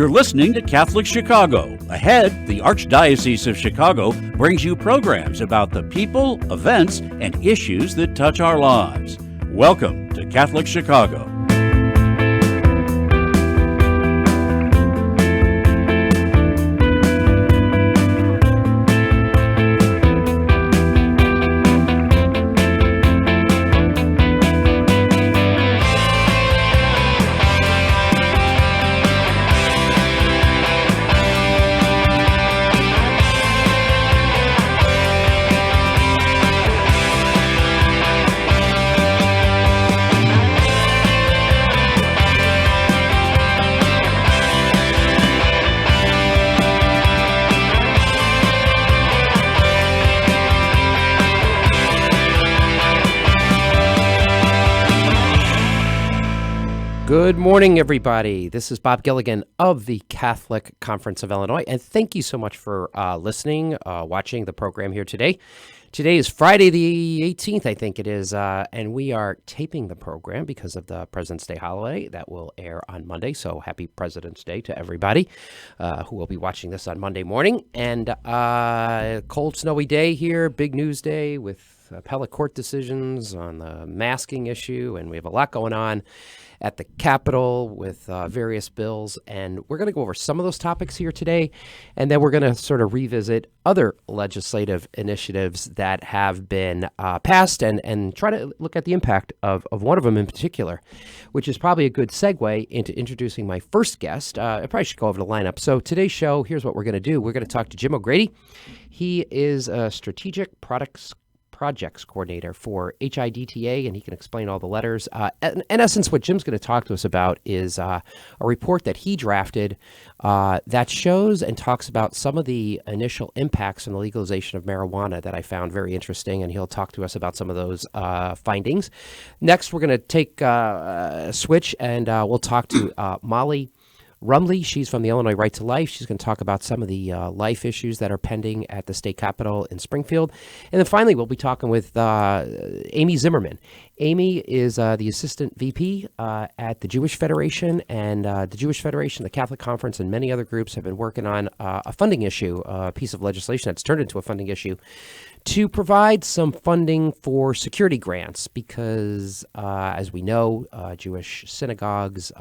You're listening to Catholic Chicago. Ahead, the Archdiocese of Chicago brings you programs about the people, events, and issues that touch our lives. Welcome to Catholic Chicago. Good morning, everybody. This is Bob Gilligan of the Catholic Conference of Illinois, and thank you so much for listening, watching the program here today. Today is Friday the 18th, I think it is, and we are taping the program because of the President's Day holiday that will air on Monday, so happy President's Day to everybody who will be watching this on Monday morning. And cold, snowy day here, big news day with appellate court decisions on the masking issue, and we have a lot going on at the Capitol with various bills, and we're going to go over some of those topics here today, and then we're going to sort of revisit other legislative initiatives that have been passed and try to look at the impact of one of them in particular, which is probably a good segue into introducing my first guest. I probably should go over the lineup. So today's show, here's what we're going to do. We're going to talk to Jim O'Grady. He is a strategic projects coordinator for HIDTA, and he can explain all the letters. In essence, what Jim's going to talk to us about is a report that he drafted that shows and talks about some of the initial impacts on the legalization of marijuana that I found very interesting, and he'll talk to us about some of those findings. Next, we're going to take a switch, and we'll talk to Molly Rumley. She's from the Illinois Right to Life. She's going to talk about some of the life issues that are pending at the state capitol in Springfield. And then finally, we'll be talking with Amy Zimmerman. Amy is the assistant VP at the Jewish Federation, and the Jewish Federation, the Catholic Conference, and many other groups have been working on a funding issue, a piece of legislation that's turned into a funding issue, to provide some funding for security grants because, as we know, Jewish synagogues,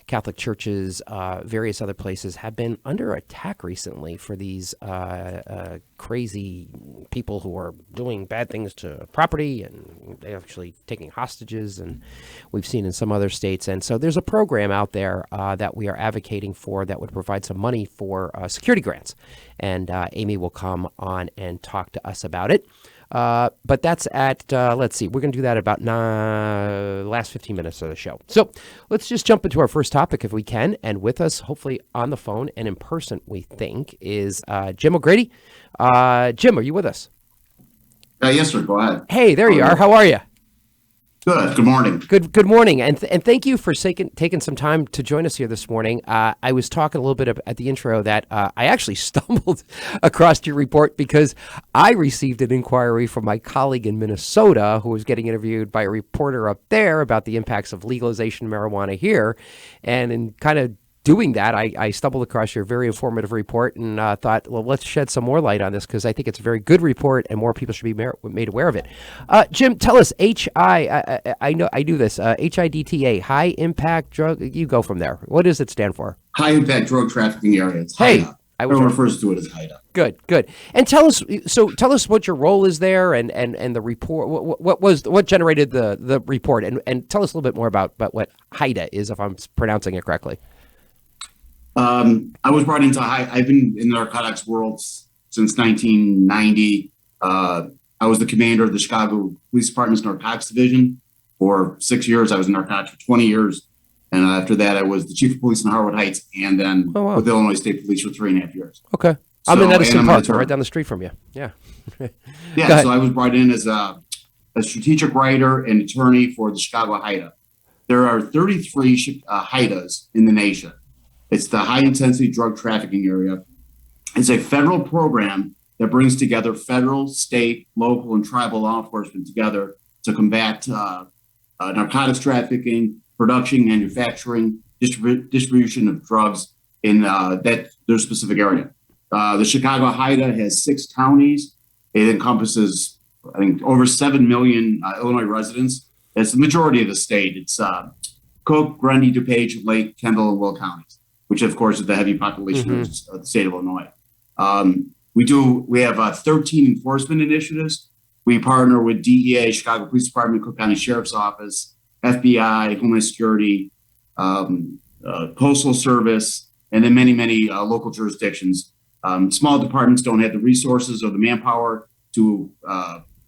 Catholic churches, various other places have been under attack recently for these crazy people who are doing bad things to property and they're actually taking hostages, and we've seen in some other states. And so there's a program out there that we are advocating for that would provide some money for security grants. And Amy will come on and talk to us about it. But that's at, let's see, we're going to do that about last 15 minutes of the show. So let's just jump into our first topic if we can. And with us, hopefully on the phone and in person, we think, is Jim O'Grady. Jim, are you with us? Yes, sir. Go ahead. Hey, there you are. How are you? Good. Good morning. Good morning. And thank you for taking some time to join us here this morning. I was talking a little bit at the intro that I actually stumbled across your report because I received an inquiry from my colleague in Minnesota who was getting interviewed by a reporter up there about the impacts of legalization of marijuana here. And in kind of doing that, I stumbled across your very informative report and thought, well, let's shed some more light on this because I think it's a very good report and more people should be made aware of it. Jim, tell us, I know I do this, HIDTA, High Impact Drug, you go from there. What does it stand for? High Impact Drug Trafficking Area. It's HIDTA. Everyone refers to it as HIDTA. Good. And tell us what your role is there and the report, what generated the report, and tell us a little bit more about what HIDTA is, if I'm pronouncing it correctly. I was brought into I've been in the narcotics world since 1990. I was the commander of the Chicago Police Department's Narcotics Division for 6 years. I was in narcotics for 20 years. And after that, I was the chief of police in Harwood Heights and then with Illinois State Police for 3.5 years. Okay. I'm in Edison Park, right down the street from you. Yeah. Yeah. So I was brought in as a strategic writer and attorney for the Chicago HIDTA. There are 33 HIDTAs in the nation. It's the High Intensity Drug Trafficking Area. It's a federal program that brings together federal, state, local, and tribal law enforcement together to combat narcotics trafficking, production, manufacturing, distribution of drugs in that their specific area. The Chicago HIDA has 6 counties. It encompasses, I think, over 7 million Illinois residents. It's the majority of the state. It's Cook, Grundy, DuPage, Lake, Kendall, and Will counties, which of course is the heavy population of the state of Illinois. We have 13 enforcement initiatives. We partner with DEA, Chicago Police Department, Cook County Sheriff's Office, FBI, Homeland Security, Postal Service, and then many local jurisdictions. Small departments don't have the resources or the manpower to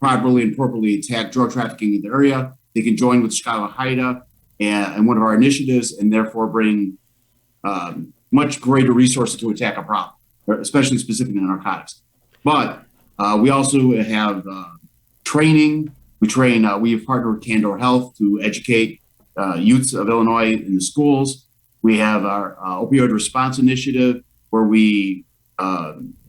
properly and appropriately attack drug trafficking in the area. They can join with Chicago HIDA and one of our initiatives, and therefore bring much greater resources to attack a problem, especially specifically in narcotics. But we also have training. We have partnered with Candor Health to educate youths of Illinois in the schools. We have our opioid response initiative, where we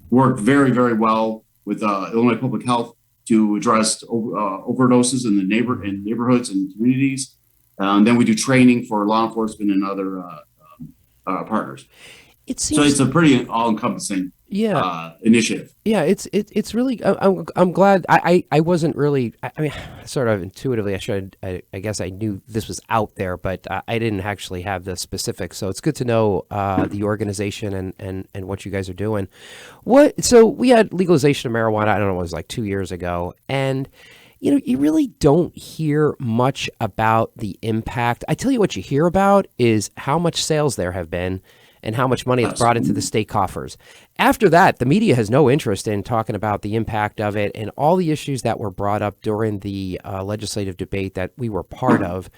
work very, very well with Illinois Public Health to address overdoses in the neighborhoods and communities. Then we do training for law enforcement and other partners. So it's a pretty all-encompassing initiative. Yeah, it's really. I'm glad. I wasn't really. I mean, sort of intuitively, I guess I knew this was out there, but I didn't actually have the specifics. So it's good to know the organization and what you guys are doing. So we had legalization of marijuana. I don't know, it was like 2 years ago, and you really don't hear much about the impact. I tell you what you hear about is how much sales there have been and how much money it's brought into the state coffers. After that, the media has no interest in talking about the impact of it and all the issues that were brought up during the legislative debate that we were part of.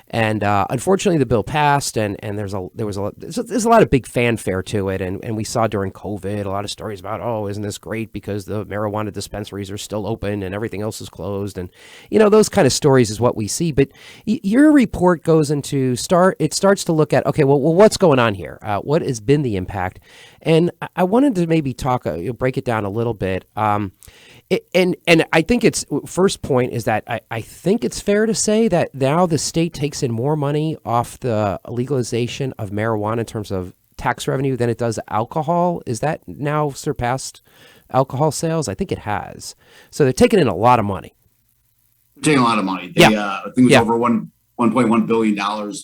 And unfortunately, the bill passed, and there's a lot of big fanfare to it. And we saw during COVID a lot of stories about, oh, isn't this great because the marijuana dispensaries are still open and everything else is closed. And, those kind of stories is what we see. But your report goes into it starts to look at, okay, well, what's going on here? What has been the impact? And I wanted to maybe break it down a little bit. And I think its first point is that I think it's fair to say that now the state takes in more money off the legalization of marijuana in terms of tax revenue than it does alcohol. Is that now surpassed alcohol sales? I think it has. So they're taking in a lot of money. They're taking a lot of money. I think it was over $1.1 billion of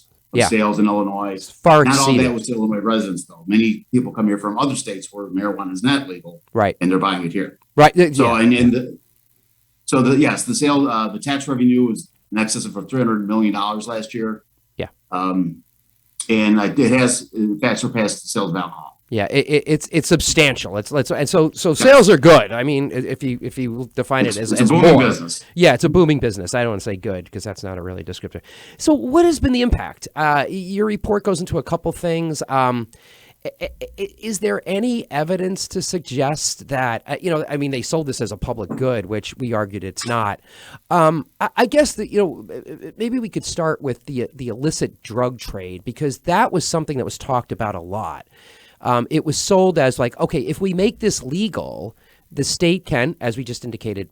sales in Illinois. It's far not exceeded. all that was to Illinois residents, though. Many people come here from other states where marijuana is not legal, right? And they're buying it here. Right. So the sale, the tax revenue was in excess of $300 million last year. Yeah. And it has in fact surpassed the sales of alcohol. Yeah, it's substantial. So sales are good. I mean, if you define it as a booming more business. Yeah, it's a booming business. I don't want to say good because that's not a really descriptor. So what has been the impact? Your report goes into a couple things. Is there any evidence to suggest that, they sold this as a public good, which we argued it's not. I guess that, maybe we could start with the illicit drug trade, because that was something that was talked about a lot. It was sold as like, okay, if we make this legal, the state can, as we just indicated,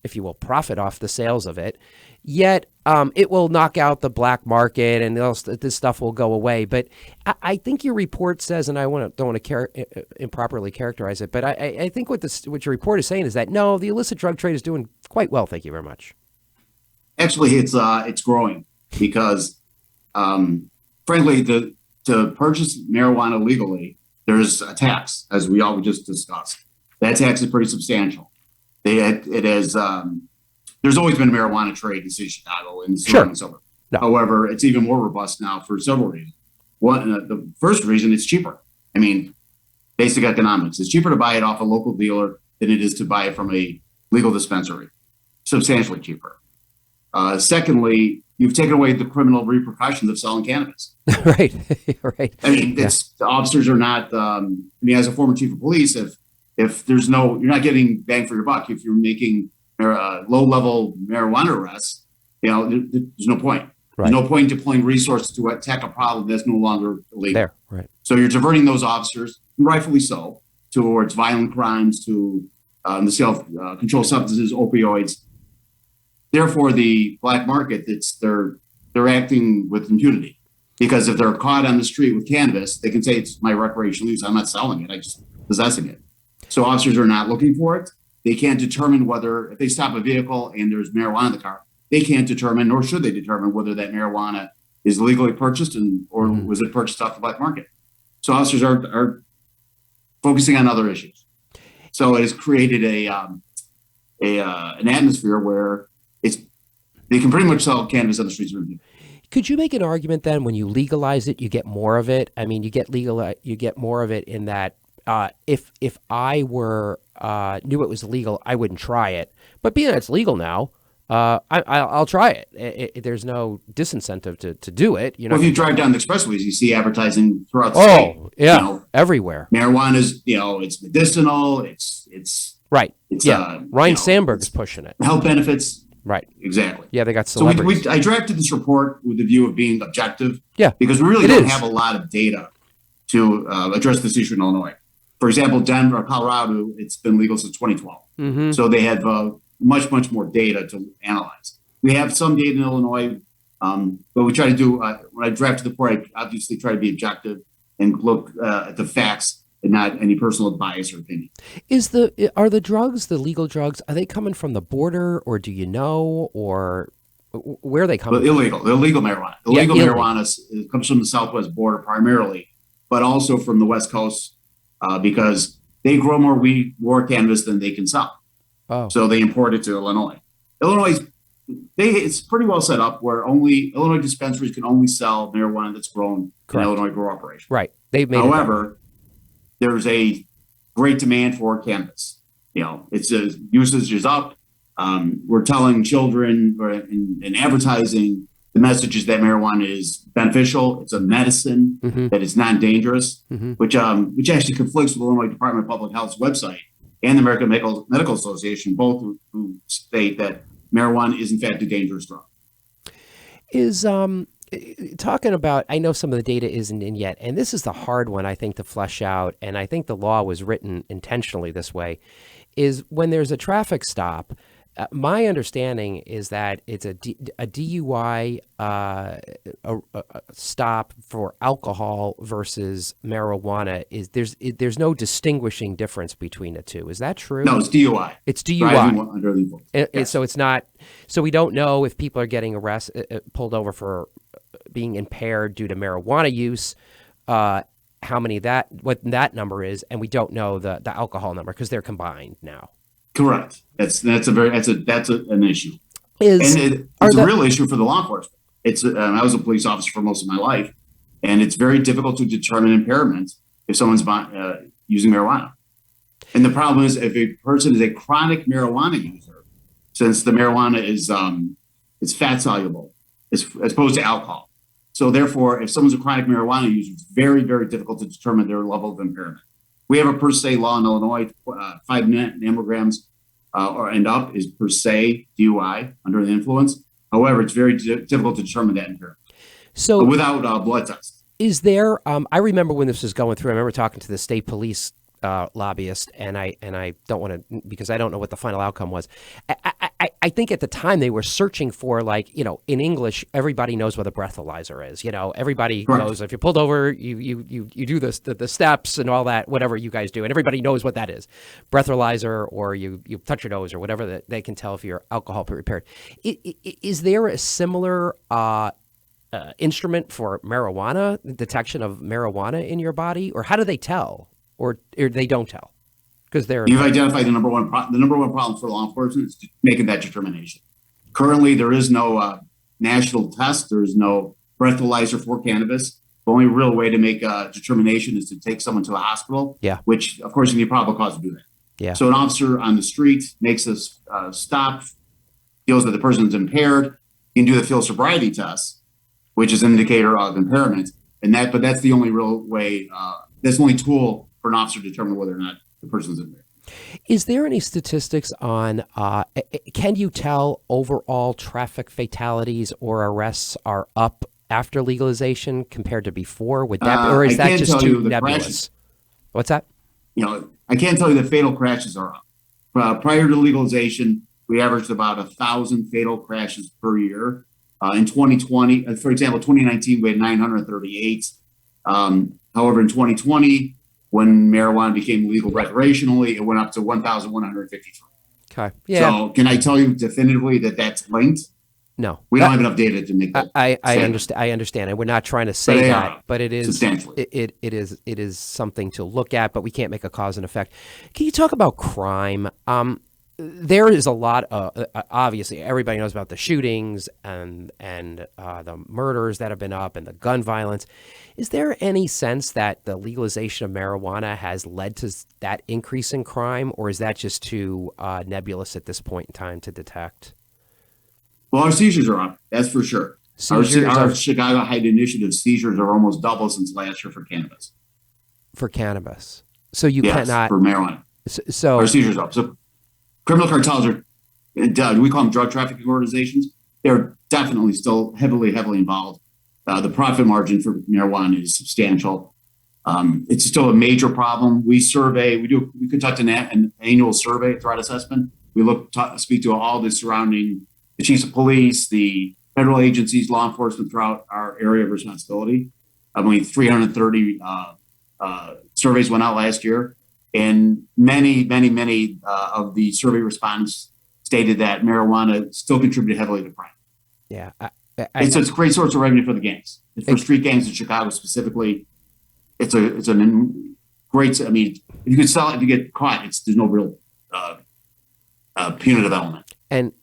if you will, profit off the sales of it. Yet it will knock out the black market and this stuff will go away. But I think your report says, and I don't want to improperly characterize it, but I think what your report is saying is that, no, the illicit drug trade is doing quite well. Thank you very much. Actually, it's growing because, frankly, to purchase marijuana legally, there's a tax, as we all just discussed. That tax is pretty substantial. It has. There's always been a marijuana trade in the city of Chicago and surrounding suburbs. No. However, it's even more robust now for several reasons. One, the first reason, it's cheaper. I mean, basic economics. It's cheaper to buy it off a local dealer than it is to buy it from a legal dispensary. Substantially cheaper. Secondly, you've taken away the criminal repercussions of selling cannabis. Right. I mean, the officers are not. As a former chief of police, if you're not getting bang for your buck, if you're making low-level marijuana arrests, there's no point. Right. There's no point deploying resources to attack a problem that's no longer illegal. There, right. So you're diverting those officers, rightfully so, towards violent crimes, to the sale of controlled substances, opioids. Therefore, the black market, they're acting with impunity. Because if they're caught on the street with cannabis, they can say it's my recreational use. I'm not selling it. I'm just possessing it. So officers are not looking for it. They can't determine whether, if they stop a vehicle and there's marijuana in the car, they can't determine, nor should they determine, whether that marijuana is legally purchased or was it purchased off the black market. So officers are focusing on other issues. So it has created an atmosphere where they can pretty much sell cannabis on the streets of Review. Could you make an argument then when you legalize it, you get more of it? I mean, you get more of it in that if I were knew it was illegal, I wouldn't try it. But being that it's legal now, I'll try it. There's no disincentive to do it. You know, well, if you drive down the expressways, you see advertising throughout the state. Oh, yeah, everywhere. Marijuana is, it's medicinal. It's right. It's, Ryan Sandberg's pushing it. Health benefits. Right. Exactly. Yeah, they got celebrities. So I drafted this report with the view of being objective. Yeah. Because we really don't have a lot of data to address this issue in Illinois. For example, Denver, Colorado, it's been legal since 2012. Mm-hmm. So they have much more data to analyze. We have some data in Illinois, but we try to do, when I drafted the report, I obviously try to be objective and look at the facts and not any personal bias or opinion. Are the drugs, the legal drugs, are they coming from the border, or do you know, or where are they coming from? Illegal marijuana. Illegal marijuana comes from the southwest border primarily, but also from the west coast because they grow more cannabis than they can sell. Oh. So they import it to Illinois. It's pretty well set up where only Illinois dispensaries can only sell marijuana that's grown in Illinois grow operation. Right. However, there's a great demand for cannabis. It's usage is up. We're telling children in advertising the message is that marijuana is beneficial. It's a medicine that is non-dangerous, which actually conflicts with the Illinois Department of Public Health's website and the American Medical Association, both who state that marijuana is in fact a dangerous drug. Is talking about, I know some of the data isn't in yet, and this is the hard one, I think, to flesh out, and I think the law was written intentionally this way, is when there's a traffic stop, my understanding is that it's a DUI stop for alcohol versus marijuana. There's no distinguishing difference between the two. Is that true? No, it's DUI. It's DUI. Driving under the influence. Yes. So it's not. So we don't know if people are getting pulled over for being impaired due to marijuana use. What that number is, and we don't know the alcohol number because they're combined now. Correct. That's an issue. It's a real issue for the law enforcement. I was a police officer for most of my life, and it's very difficult to determine impairment if someone's using marijuana. And the problem is if a person is a chronic marijuana user, since the marijuana is it's fat soluble as opposed to alcohol. So therefore, if someone's a chronic marijuana user, it's very, very difficult to determine their level of impairment. We have a per se law in Illinois, 5 nanograms and up is per se DUI under the influence. However, it's very difficult to determine that impairment. So without blood tests. Is there, I remember when this was going through, I remember talking to the state police lobbyist, and I don't want to, because I don't know what the final outcome was. I think at the time they were searching for, in English, everybody knows what a breathalyzer is. Everybody knows if you're pulled over, you do the steps and all that, whatever you guys do, and everybody knows what that is. Breathalyzer, or you touch your nose or whatever, that they can tell if you're alcohol prepared. Is there a similar instrument for marijuana, detection of marijuana in your body, or how do they tell? Or they don't tell because you've identified the number one problem for law enforcement is making that determination. Currently, there is no national test. There is no breathalyzer for cannabis. The only real way to make a determination is to take someone to a hospital. Yeah. Which, of course, you need probable cause to do that. Yeah. So an officer on the street makes a stop, feels that the person is impaired. You can do the field sobriety test, which is an indicator of impairment, but that's the only real way. That's the only tool for an officer to determine whether or not the person's in there. Is there any statistics on, can you tell overall traffic fatalities or arrests are up after legalization compared to before? Would that, or is that just too nebulous? Crashes. What's that? I can't tell you the fatal crashes are up. Prior to legalization, we averaged about 1,000 fatal crashes per year. In 2020, for example, 2019, we had 938. However, in 2020, when marijuana became legal recreationally, it went up to 1,153. Okay. Yeah. So can I tell you definitively that that's linked? No. We don't have enough data to make that. I understand, and we're not trying to say that, but it is substantially. It is something to look at, but we can't make a cause and effect. Can you talk about crime? There is a lot of obviously everybody knows about the shootings and the murders that have been up and the gun violence. Is there any sense that the legalization of marijuana has led to that increase in crime, or is that just too nebulous at this point in time to detect? Well, our seizures are up. That's for sure. Our Chicago Heights Initiative seizures are almost double since last year for cannabis. For cannabis, so you cannot for marijuana. So our seizures are up. So criminal cartels are, we call them drug trafficking organizations. They're definitely still heavily involved. The profit margin for marijuana is substantial. It's still a major problem. We conduct an annual survey, threat assessment. We speak to all the surrounding, the chiefs of police, the federal agencies, law enforcement throughout our area of responsibility. I mean, 330 surveys went out last year, and many of the survey respondents stated that marijuana still contributed heavily to crime. Yeah, it's a great source of revenue for the gangs. For street gangs in Chicago specifically, it's a great. I mean, if you could sell it, if you get caught, there's no real punitive element. And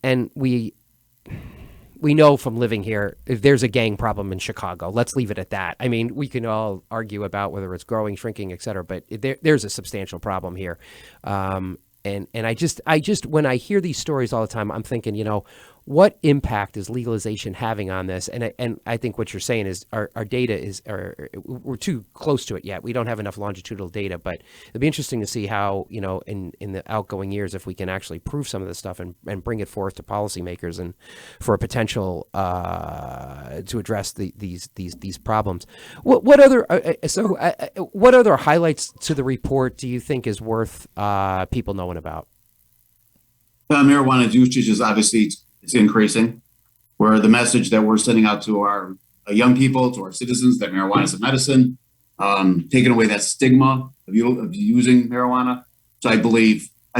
we know from living here, if there's a gang problem in Chicago, let's leave it at that. I mean, we can all argue about whether it's growing, shrinking, et cetera, but there's a substantial problem here. And I just when I hear these stories all the time, I'm thinking, what impact is legalization having on this? And I think what you're saying is our data we're too close to it yet. We don't have enough longitudinal data, but it'd be interesting to see how, in the outgoing years, if we can actually prove some of this stuff and bring it forth to policymakers and for a potential to address these problems. What other highlights to the report do you think is worth people knowing about? Marijuana usage is obviously it's increasing, where the message that we're sending out to our young people, to our citizens, that marijuana is a medicine, taking away that stigma of using marijuana. So I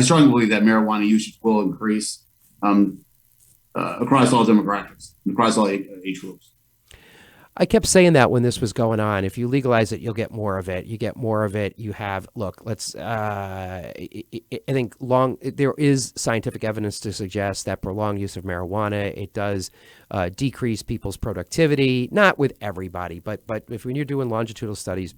strongly believe that marijuana usage will increase across all demographics, across all age groups. I kept saying that when this was going on. If you legalize it, you'll get more of it. You get more of it. You have, I think there is scientific evidence to suggest that prolonged use of marijuana, it does decrease people's productivity, not with everybody, but when you're doing longitudinal studies,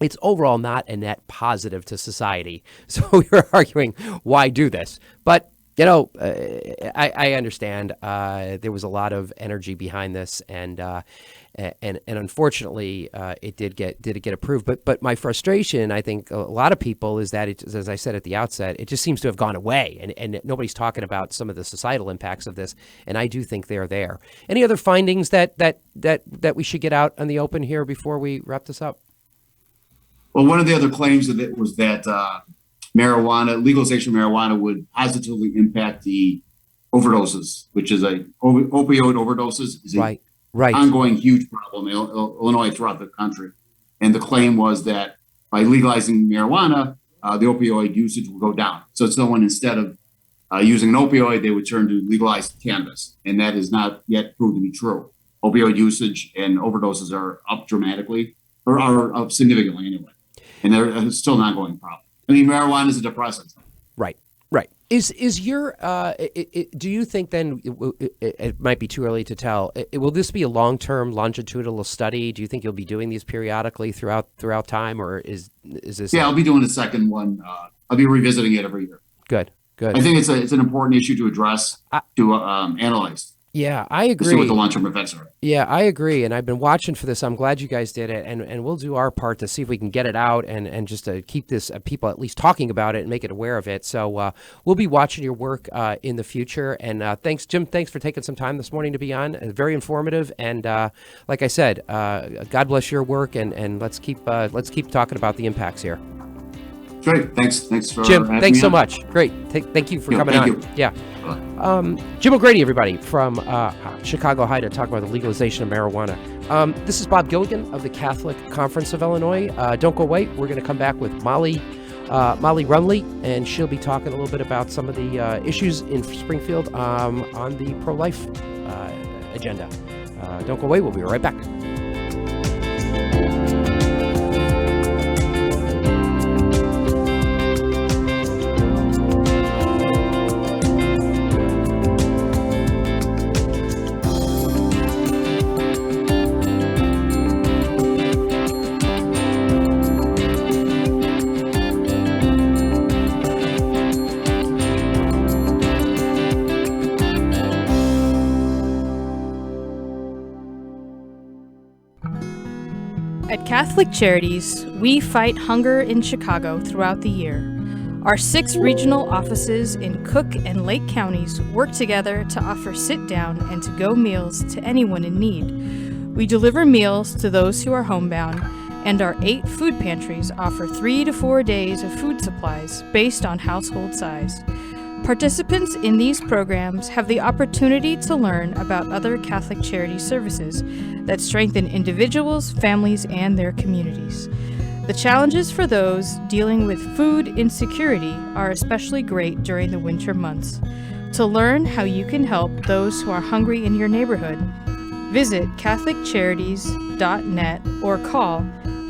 it's overall not a net positive to society. So we were arguing, why do this? But I understand there was a lot of energy behind this, and unfortunately, it did get approved. But my frustration, I think, a lot of people is that as I said at the outset, it just seems to have gone away, and nobody's talking about some of the societal impacts of this. And I do think they're there. Any other findings that we should get out in the open here before we wrap this up? Well, one of the other claims of it was that legalization of marijuana would positively impact the overdoses, which is opioid overdoses is an ongoing huge problem in Illinois, throughout the country. And the claim was that by legalizing marijuana, the opioid usage will go down. So someone, instead of using an opioid, they would turn to legalized cannabis. And that is not yet proved to be true. Opioid usage and overdoses are up dramatically, or are up significantly anyway. And they're still an ongoing problem. I mean, marijuana is a depressant. Right. Is your do you think then it might be too early to tell? Will this be a long-term longitudinal study? Do you think you'll be doing these periodically throughout time, or is this? Yeah, I'll be doing a second one. I'll be revisiting it every year. Good. I think it's an important issue to address, to analyze. Yeah, I agree. To see what the long-term effects are. Yeah, I agree. And I've been watching for this. I'm glad you guys did it. And we'll do our part to see if we can get it out and just to keep this people at least talking about it and make it aware of it. So we'll be watching your work in the future. And thanks, Jim. Thanks for taking some time this morning to be on. Very informative. And like I said, God bless your work. And let's keep talking about the impacts here. Great. Thanks for Jim, having thanks me so on. much. Great. Thank you for coming thank on. you. Yeah. Jim O'Grady, everybody, from Chicago High to talk about the legalization of marijuana. This is Bob Gilligan of the Catholic Conference of Illinois. Don't go away. We're going to come back with Molly Runley, and she'll be talking a little bit about some of the issues in Springfield on the pro-life agenda. Don't go away. We'll be right back. At Catholic Charities, we fight hunger in Chicago throughout the year. Our 6 regional offices in Cook and Lake counties work together to offer sit-down and to-go meals to anyone in need. We deliver meals to those who are homebound, and our 8 food pantries offer 3 to 4 days of food supplies based on household size. Participants in these programs have the opportunity to learn about other Catholic charity services that strengthen individuals, families, and their communities. The challenges for those dealing with food insecurity are especially great during the winter months. To learn how you can help those who are hungry in your neighborhood, visit CatholicCharities.net or call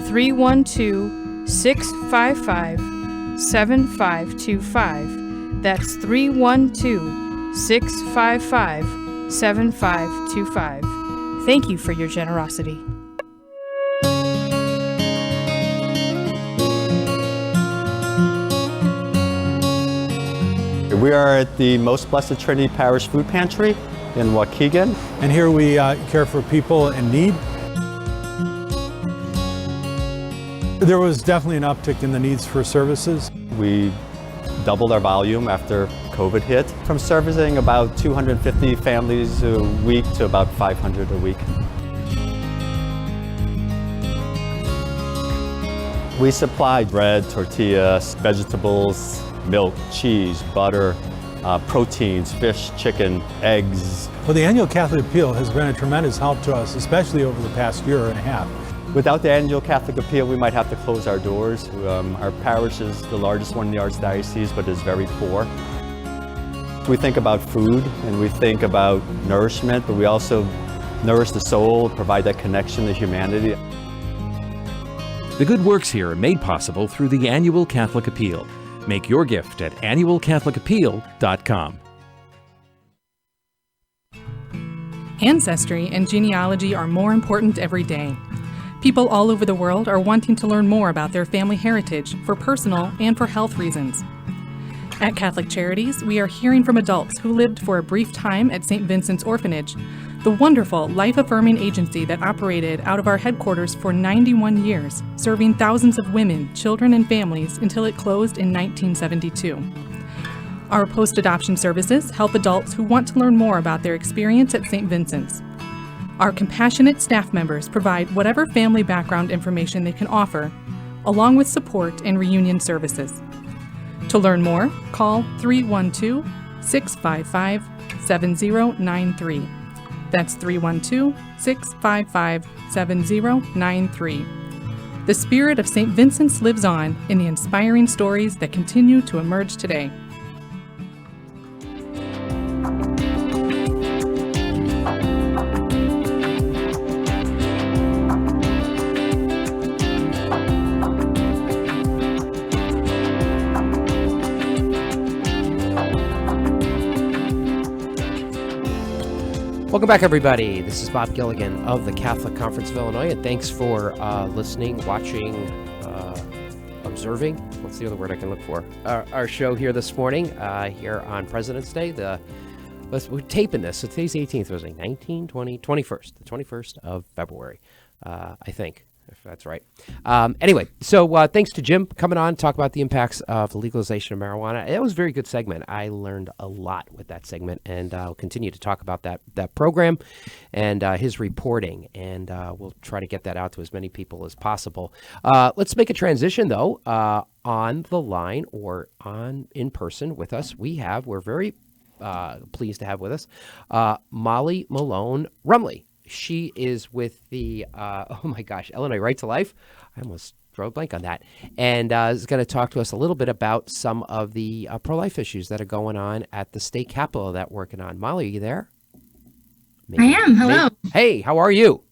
312-655-7525. That's 312-655-7525. Thank you for your generosity. We are at the Most Blessed Trinity Parish Food Pantry in Waukegan. And here we care for people in need. There was definitely an uptick in the needs for services. We doubled our volume after COVID hit, from servicing about 250 families a week to about 500 a week. We supply bread, tortillas, vegetables, milk, cheese, butter, proteins, fish, chicken, eggs. Well, the annual Catholic Appeal has been a tremendous help to us, especially over the past year and a half. Without the annual Catholic Appeal, we might have to close our doors. Our parish is the largest one in the Archdiocese, but is very poor. We think about food and we think about nourishment, but we also nourish the soul, provide that connection to humanity. The good works here are made possible through the Annual Catholic Appeal. Make your gift at annualcatholicappeal.com. Ancestry and genealogy are more important every day. People all over the world are wanting to learn more about their family heritage for personal and for health reasons. At Catholic Charities, we are hearing from adults who lived for a brief time at St. Vincent's Orphanage, the wonderful life-affirming agency that operated out of our headquarters for 91 years, serving thousands of women, children, and families until it closed in 1972. Our post-adoption services help adults who want to learn more about their experience at St. Vincent's. Our compassionate staff members provide whatever family background information they can offer, along with support and reunion services. To learn more, call 312-655-7093. That's 312-655-7093. The spirit of St. Vincent's lives on in the inspiring stories that continue to emerge today. Welcome back, everybody. This is Bob Gilligan of the Catholic Conference of Illinois, and thanks for listening, watching, observing. What's the other word I can look for? Our show here this morning, here on President's Day. We're taping this. So today's 18th. It was like 19, 20, 21st. The 21st of February, I think. if that's right. Anyway, so thanks to Jim coming on to talk about the impacts of the legalization of marijuana. It was a very good segment. I learned a lot with that segment, and I'll continue to talk about that program and his reporting, and we'll try to get that out to as many people as possible. Let's make a transition, though. On the line or in person with us, we're very pleased to have with us Molly Malone Rumley. She is with the, Illinois Right to Life. I almost drew a blank on that. And is going to talk to us a little bit about some of the pro-life issues that are going on at the state capitol that we're working on. Molly, are you there? I am. Hello. Hey, how are you?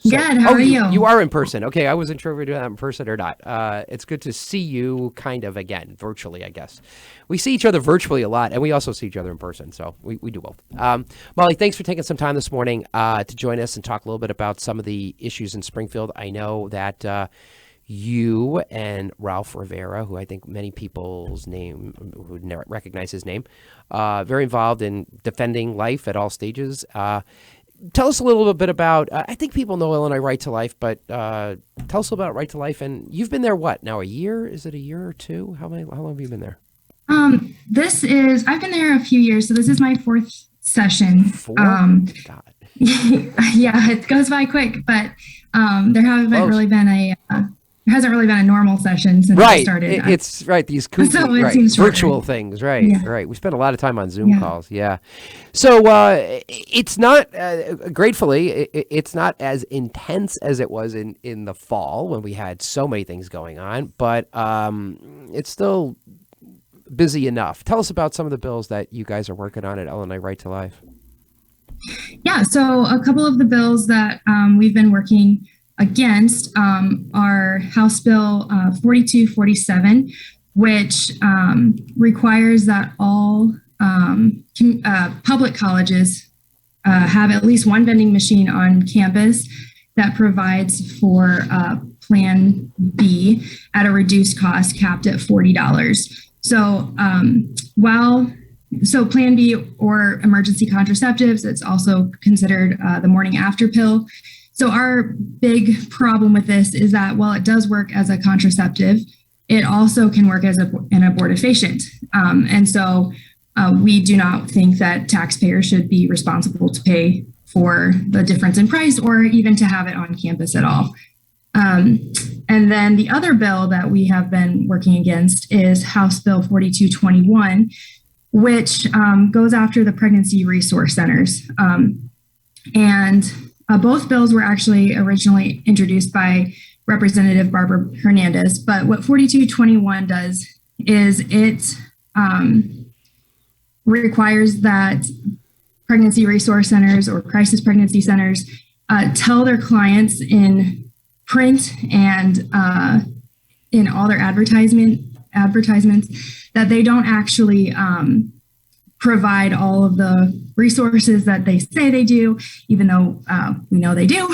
Good. How are you? You are in person. Okay, I wasn't sure if we were doing that in person or not. It's good to see you kind of again, virtually, I guess. We see each other virtually a lot, and we also see each other in person, so we do both. Molly, thanks for taking some time this morning to join us and talk a little bit about some of the issues in Springfield. I know that you and Ralph Rivera, who I think many people's name would never recognize his name, very involved in defending life at all stages. Tell us a little bit about, I think people know Illinois Right to Life, but tell us about Right to Life. And you've been there, what, now a year? Is it a year or two? How long have you been there? I've been there a few years, so this is my fourth session. God. Yeah, it goes by quick, but there hasn't really been a normal session since I started. It's right. These kooky, so it seems virtual things. Right. Yeah. Right. We spent a lot of time on Zoom calls. Yeah. So it's not, gratefully, it's not as intense as it was in the fall when we had so many things going on, but it's still busy enough. Tell us about some of the bills that you guys are working on at Illinois Right to Life. Yeah. So a couple of the bills that we've been working against are House Bill 4247, which requires that all public colleges have at least one vending machine on campus that provides for Plan B at a reduced cost capped at $40. So Plan B or emergency contraceptives, it's also considered the morning after pill. So our big problem with this is that while it does work as a contraceptive, it also can work as an abortifacient. And so we do not think that taxpayers should be responsible to pay for the difference in price or even to have it on campus at all. And then the other bill that we have been working against is House Bill 4221, which goes after the pregnancy resource centers. Both bills were actually originally introduced by Representative Barbara Hernandez, but what 4221 does is it requires that pregnancy resource centers or crisis pregnancy centers tell their clients in print and in all their advertisements that they don't actually provide all of the resources that they say they do, even though we know they do.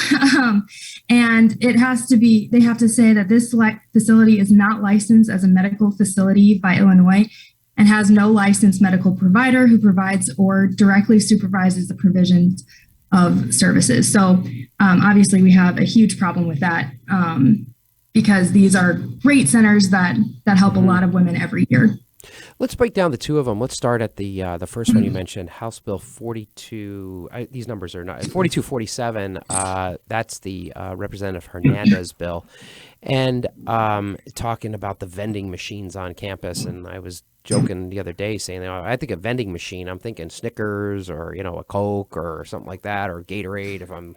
And they have to say that this facility is not licensed as a medical facility by Illinois and has no licensed medical provider who provides or directly supervises the provisions of services. So obviously we have a huge problem with that because these are great centers that help a lot of women every year. Let's break down the two of them. Let's start at the first one you mentioned, House Bill 42. These numbers are not 4247. That's the Representative Hernandez bill, and talking about the vending machines on campus. And I was joking the other day saying, I think a vending machine, I'm thinking Snickers or a Coke or something like that, or Gatorade. If I'm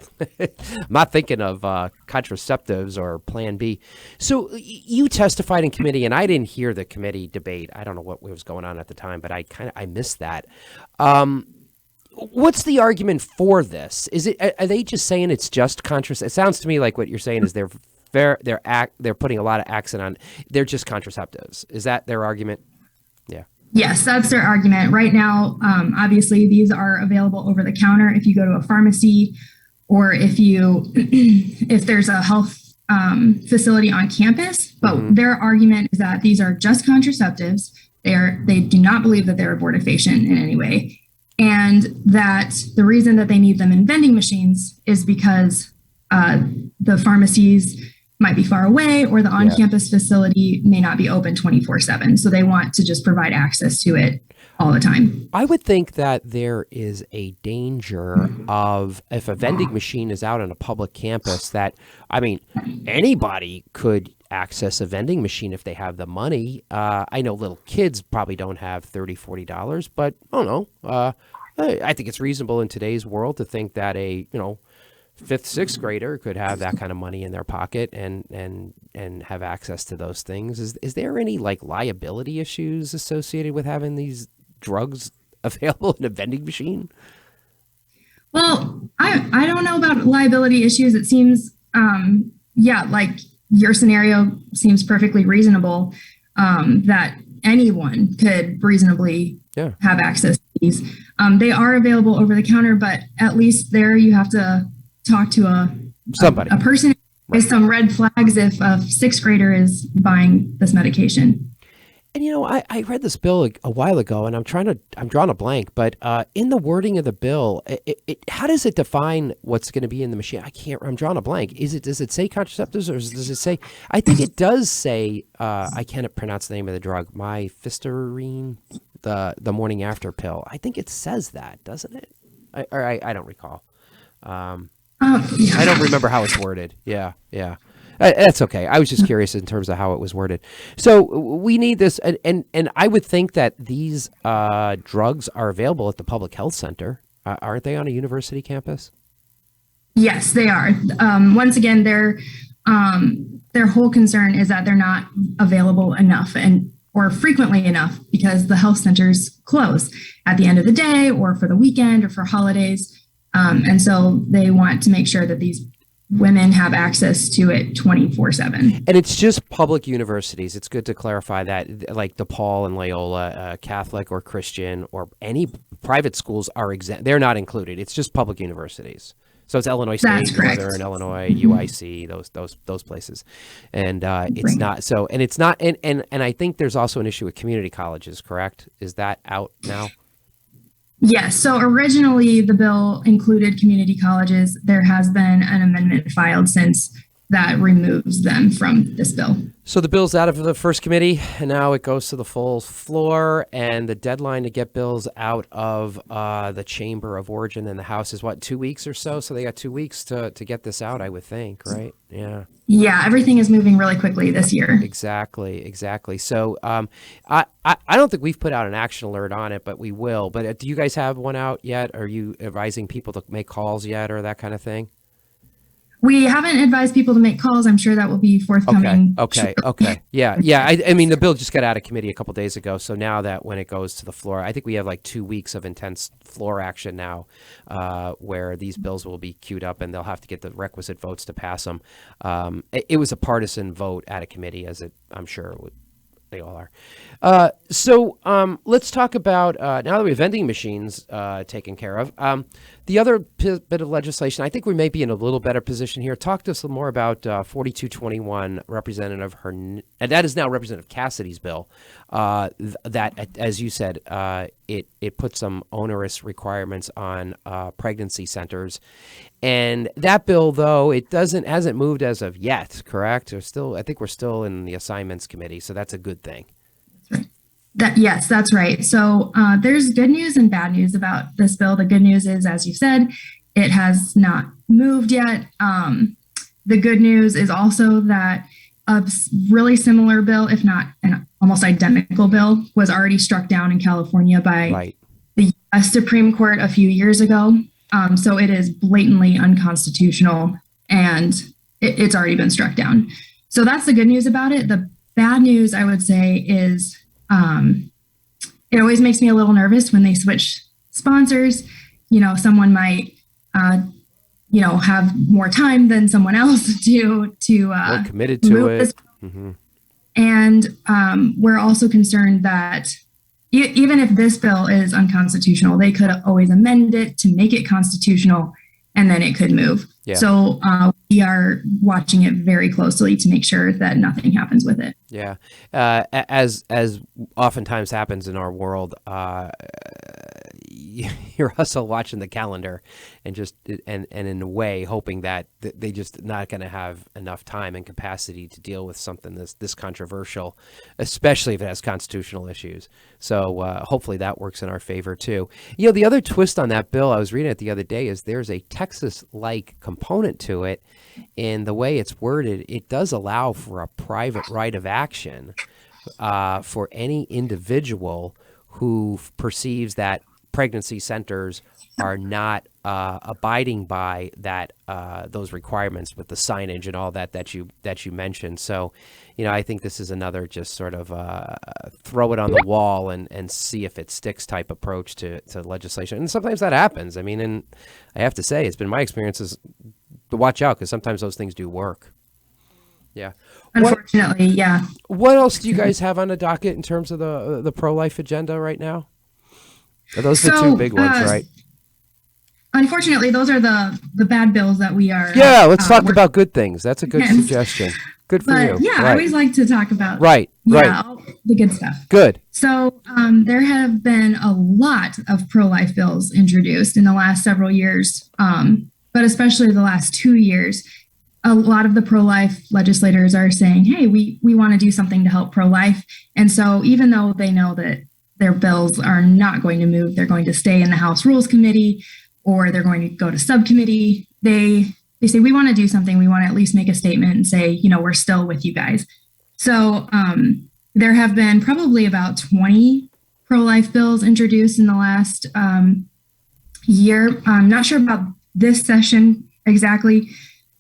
not thinking of contraceptives or Plan B. So you testified in committee, and I didn't hear the committee debate. I don't know what was going on at the time, but I missed that. What's the argument for this? Are they just saying it's just contraceptives? It sounds to me like what you're saying is they're putting a lot of accent on they're just contraceptives. Is that their argument? Yeah. Yes, that's their argument. Right now, obviously, these are available over the counter if you go to a pharmacy or if there's a health facility on campus. But their argument is that these are just contraceptives. They do not believe that they're abortifacient in any way. And that the reason that they need them in vending machines is because the pharmacies might be far away, or the on-campus facility may not be open 24/7. So they want to just provide access to it all the time. I would think that there is a danger of, if a vending machine is out on a public campus, that, I mean, anybody could access a vending machine if they have the money. I know little kids probably don't have $30, $40, but I don't know. I think it's reasonable in today's world to think that a, fifth, sixth grader could have that kind of money in their pocket and have access to those things. Is there any like liability issues associated with having these drugs available in a vending machine? Well, I don't know about liability issues. It seems, like your scenario seems perfectly reasonable, that anyone could reasonably have access to these. They are available over the counter, but at least there you have to talk to a person with some red flags if a sixth grader is buying this medication. And I read this bill a while ago, and I'm drawing a blank, but in the wording of the bill, how does it define what's going to be in the machine? I'm drawing a blank. Does it say contraceptives, or does it say? I think it does say. I can't pronounce the name of the drug. Myfisterine, the morning after pill. I think it says that, doesn't it? I don't recall. I don't remember how it's worded. Yeah. That's okay. I was just curious in terms of how it was worded. So we need this, and I would think that these drugs are available at the public health center. Aren't they on a university campus? Yes, they are. Once again, their whole concern is that they're not available enough or frequently enough because the health centers close at the end of the day or for the weekend or for holidays. And so they want to make sure that these women have access to it 24/7. And it's just public universities. It's good to clarify that, like DePaul and Loyola, Catholic or Christian or any private schools are exempt. They're not included. It's just public universities. So it's Illinois State, Northern Illinois, UIC, those places, and it's not so. And it's not. And I think there's also an issue with community colleges. Correct? Is that out now? Yes. So originally the bill included community colleges. There has been an amendment filed since that removes them from this bill. So the bill's out of the first committee, and now it goes to the full floor, and the deadline to get bills out of the chamber of origin in the House is, 2 weeks or so? So they got 2 weeks to get this out, I would think, right? Yeah. Yeah, everything is moving really quickly this year. Exactly. So I don't think we've put out an action alert on it, but we will. But do you guys have one out yet? Are you advising people to make calls yet or that kind of thing? We haven't advised people to make calls. I'm sure that will be forthcoming. Okay. Yeah. I mean, the bill just got out of committee a couple days ago. So now that when it goes to the floor, I think we have like 2 weeks of intense floor action now, where these bills will be queued up and they'll have to get the requisite votes to pass them. It was a partisan vote out of committee, as I'm sure they all are. So let's talk about, now that we have vending machines taken care of, the other bit of legislation. I think we may be in a little better position here. Talk to us a little more about 4221, Representative and that is now Representative Cassidy's bill. That, as you said, it puts some onerous requirements on pregnancy centers. And that bill, though, hasn't moved as of yet, correct? I think we're still in the assignments committee, so that's a good thing. Yes, that's right. So there's good news and bad news about this bill. The good news is, as you said, it has not moved yet. The good news is also that a really similar bill, if not an almost identical bill, was already struck down in California by the US Supreme Court a few years ago. So it is blatantly unconstitutional, and it's already been struck down. So that's the good news about it. The bad news, I would say, is it always makes me a little nervous when they switch sponsors. Someone might, have more time than someone else to we're committed to it. Mm-hmm. And we're also concerned that even if this bill is unconstitutional, they could always amend it to make it constitutional, and then it could move. Yeah. So we are watching it very closely to make sure that nothing happens with it. Yeah. As oftentimes happens in our world, you're also watching the calendar and in a way hoping that they just not going to have enough time and capacity to deal with something this controversial, especially if it has constitutional issues. So hopefully that works in our favor too. The other twist on that bill, I was reading it the other day, is there's a Texas-like component to it. In the way it's worded, it does allow for a private right of action for any individual who perceives that pregnancy centers are not abiding by those requirements with the signage and all that you mentioned. So, I think this is another just sort of throw it on the wall and see if it sticks type approach to legislation. And sometimes that happens. I mean, and I have to say, it's been my experiences to watch out because sometimes those things do work. Yeah. Unfortunately, yeah. What else do you guys have on the docket in terms of the pro-life agenda right now? Are those the two big ones, right? Unfortunately, those are the bad bills that we are. Yeah, let's talk about good things. That's a good suggestion. Good for you. Yeah, right. I always like to talk about right. all the good stuff. Good. So there have been a lot of pro-life bills introduced in the last several years, but especially the last 2 years. A lot of the pro-life legislators are saying, hey, we want to do something to help pro-life. And so even though they know that their bills are not going to move, they're going to stay in the House Rules Committee or they're going to go to subcommittee, they say, we want to do something. We want to at least make a statement and say, we're still with you guys. So there have been probably about 20 pro-life bills introduced in the last year. I'm not sure about this session exactly,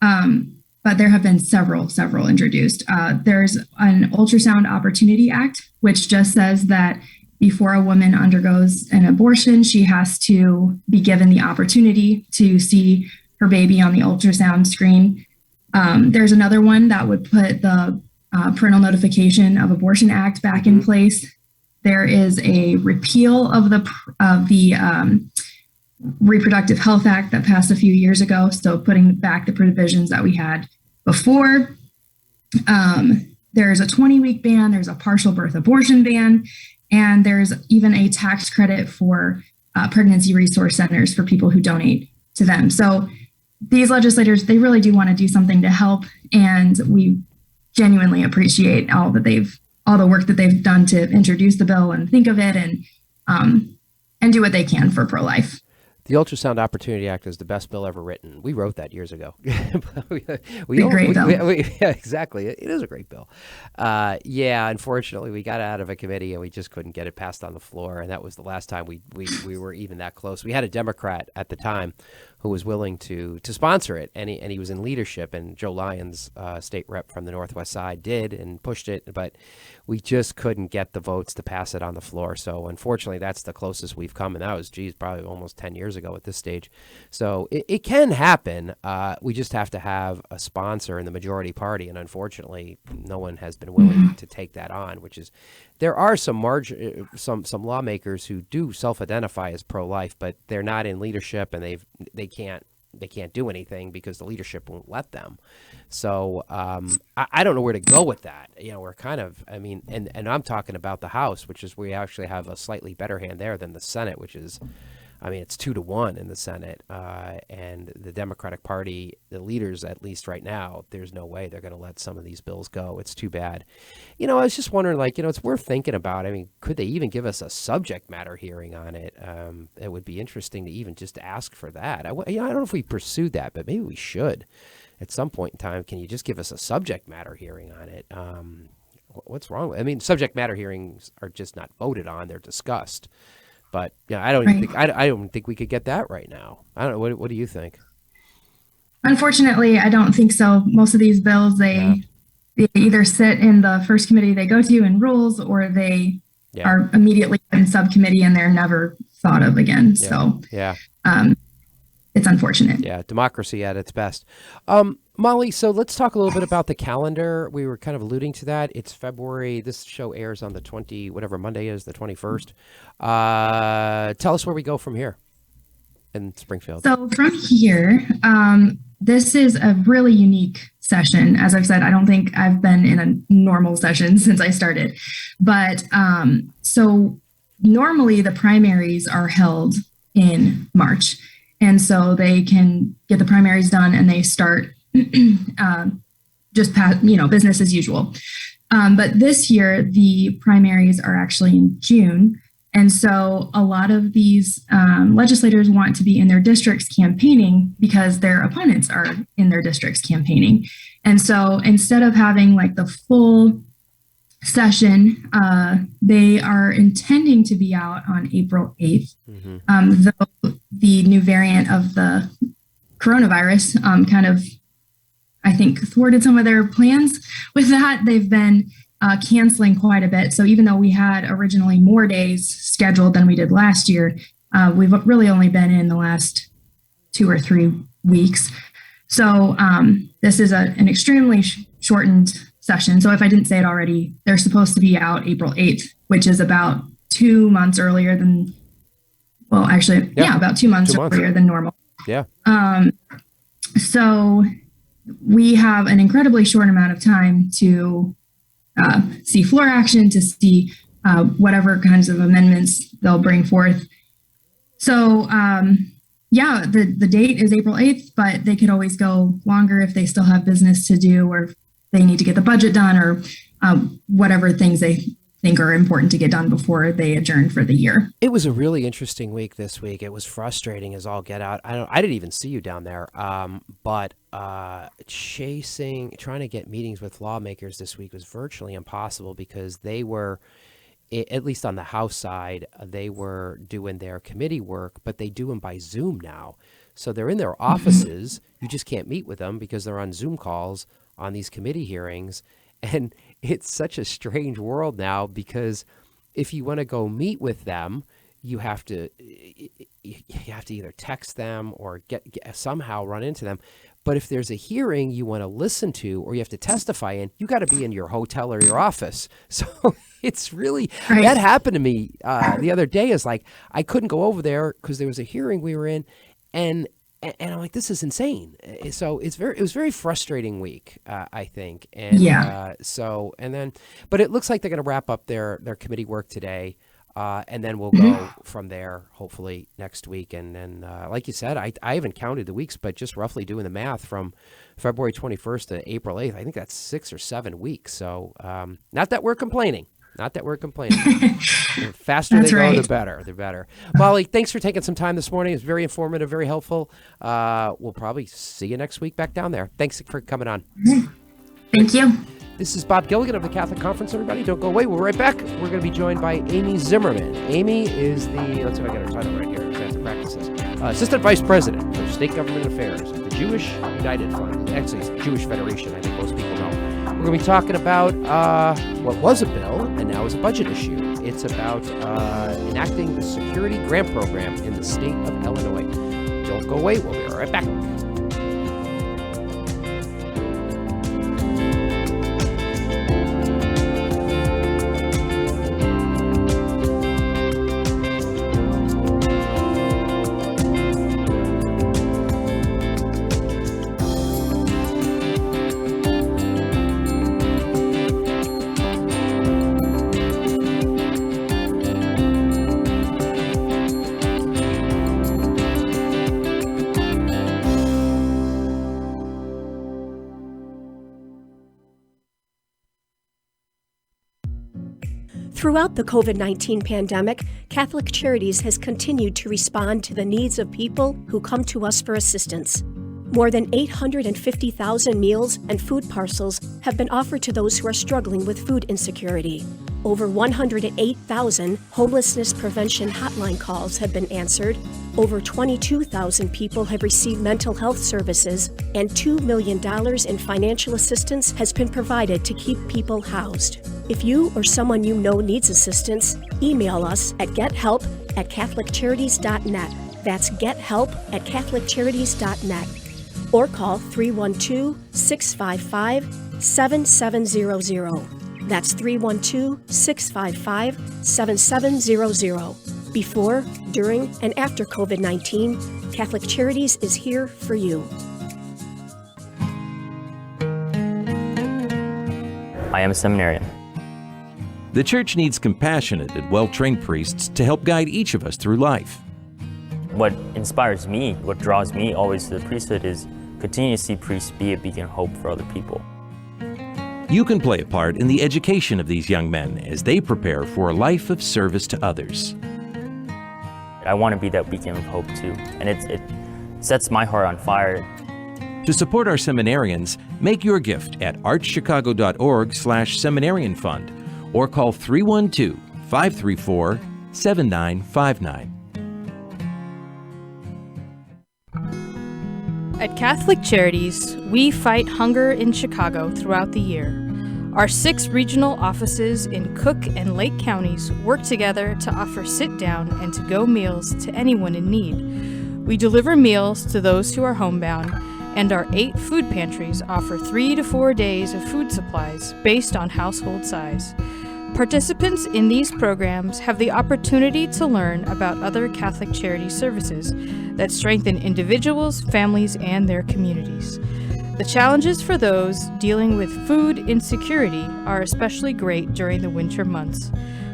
but there have been several introduced. There's an Ultrasound Opportunity Act, which just says that before a woman undergoes an abortion, she has to be given the opportunity to see her baby on the ultrasound screen. There's another one that would put the Parental Notification of Abortion Act back in place. There is a repeal of the Reproductive Health Act that passed a few years ago, so putting back the provisions that we had before. There's a 20-week ban, there's a partial birth abortion ban, and there's even a tax credit for pregnancy resource centers for people who donate to them. So these legislators, they really do want to do something to help, and we genuinely appreciate all the work that they've done to introduce the bill and think of it and do what they can for pro-life. The Ultrasound Opportunity Act is the best bill ever written. We wrote that years ago. Great bill. Yeah, exactly. It is a great bill. Unfortunately, we got it out of a committee and we just couldn't get it passed on the floor. And that was the last time we were even that close. We had a Democrat at the time who was willing to sponsor it, and he was in leadership. And Joe Lyons, state rep from the Northwest Side, did and pushed it, but we just couldn't get the votes to pass it on the floor. So unfortunately, that's the closest we've come, and that was, probably almost 10 years ago at this stage. So it can happen. We just have to have a sponsor in the majority party, and unfortunately, no one has been willing to take that on. Which is, there are some lawmakers who do self-identify as pro-life, but they're not in leadership, and they can't do anything because the leadership won't let them. So I don't know where to go with that. We're kind of, and I'm talking about the House, which is we actually have a slightly better hand there than the Senate, which is, it's 2-1 in the Senate, and the Democratic Party, the leaders, at least right now, there's no way they're going to let some of these bills go. It's too bad. I was just wondering, it's worth thinking about. Could they even give us a subject matter hearing on it? It would be interesting to even just ask for that. I don't know if we pursued that, but maybe we should. At some point in time, can you just give us a subject matter hearing on it? What's wrong with it? Subject matter hearings are just not voted on; they're discussed. But I don't think we could get that right now. I don't know. What do you think? Unfortunately, I don't think so. Most of these bills, they either sit in the first committee they go to in rules, or they are immediately in subcommittee and they're never thought of again. So it's unfortunate. Yeah, democracy at its best. Molly, so let's talk a little bit about the calendar. We were kind of alluding to that. It's February. This show airs on the whatever Monday is, the 21st. Tell us where we go from here in Springfield. So from here, this is a really unique session. As I've said, I don't think I've been in a normal session since I started. But so normally the primaries are held in March. And so they can get the primaries done and they start business as usual. But this year, the primaries are actually in June. And so a lot of these legislators want to be in their districts campaigning because their opponents are in their districts campaigning. And so instead of having like the full session, they are intending to be out on April 8th. Though the new variant of the coronavirus kind of, I think, thwarted some of their plans with that. They've been canceling quite a bit. So even though we had originally more days scheduled than we did last year, we've really only been in the last 2 or 3 weeks. So this is an extremely shortened session. So if I didn't say it already, they're supposed to be out April 8th, which is about 2 months earlier than, about 2 months earlier than normal. Yeah. So we have an incredibly short amount of time to see floor action, to see whatever kinds of amendments they'll bring forth. So the date is April 8th, but they could always go longer if they still have business to do, or if they need to get the budget done, or whatever things they think are important to get done before they adjourn for the year. It was a really interesting week this week. It was frustrating as all get out. I didn't even see you down there, but trying to get meetings with lawmakers this week was virtually impossible because they were, at least on the House side, they were doing their committee work, but they do them by Zoom now. So they're in their offices. You just can't meet with them because they're on Zoom calls on these committee hearings. And it's such a strange world now because if you want to go meet with them, you have to either text them or get somehow run into them. But if there's a hearing you want to listen to or you have to testify in, you got to be in your hotel or your office. So it's really, that happened to me the other day. Is like, I couldn't go over there because there was a hearing we were in, and I'm like, this is insane. So it was very frustrating week, I think. And but it looks like they're going to wrap up their committee work today. And then we'll go from there, hopefully next week. And then, like you said, I haven't counted the weeks, but just roughly doing the math from February 21st to April 8th, I think that's 6 or 7 weeks. So not that we're complaining. The faster they go, the better. The better. Molly, thanks for taking some time this morning. It's very informative, very helpful. We'll probably see you next week back down there. Thanks for coming on. Thank you. This is Bob Gilligan of the Catholic Conference, everybody. Don't go away. We'll be right back. We're going to be joined by Amy Zimmerman. Amy is let's see if I get her title right here. Advanced Practices. Assistant Vice President for State Government Affairs of the Jewish United Fund. Actually, it's the Jewish Federation, I think most people know. We're going to be talking about what was a bill and now is a budget issue. It's about enacting the Security Grant Program in the state of Illinois. Don't go away. We'll be right back. Throughout the COVID-19 pandemic, Catholic Charities has continued to respond to the needs of people who come to us for assistance. More than 850,000 meals and food parcels have been offered to those who are struggling with food insecurity. Over 108,000 homelessness prevention hotline calls have been answered. Over 22,000 people have received mental health services, and $2 million in financial assistance has been provided to keep people housed. If you or someone you know needs assistance, email us at gethelp@catholiccharities.net. That's gethelp@catholiccharities.net. Or call 312-655-7700. That's 312-655-7700. Before, during, and after COVID-19, Catholic Charities is here for you. I am a seminarian. The Church needs compassionate and well-trained priests to help guide each of us through life. what inspires me, what draws me always to the priesthood is continue to see priests be a beacon of hope for other people. You can play a part in the education of these young men as they prepare for a life of service to others. I want to be that beacon of hope too, and it sets my heart on fire. To support our seminarians, make your gift at archchicago.org/seminarian fund or call 312-534-7959. At Catholic Charities, we fight hunger in Chicago throughout the year. Our 6 regional offices in Cook and Lake counties work together to offer sit-down and to-go meals to anyone in need. We deliver meals to those who are homebound, and our 8 food pantries offer 3 to 4 days of food supplies based on household size. Participants in these programs have the opportunity to learn about other Catholic charity services that strengthen individuals, families, and their communities. The challenges for those dealing with food insecurity are especially great during the winter months.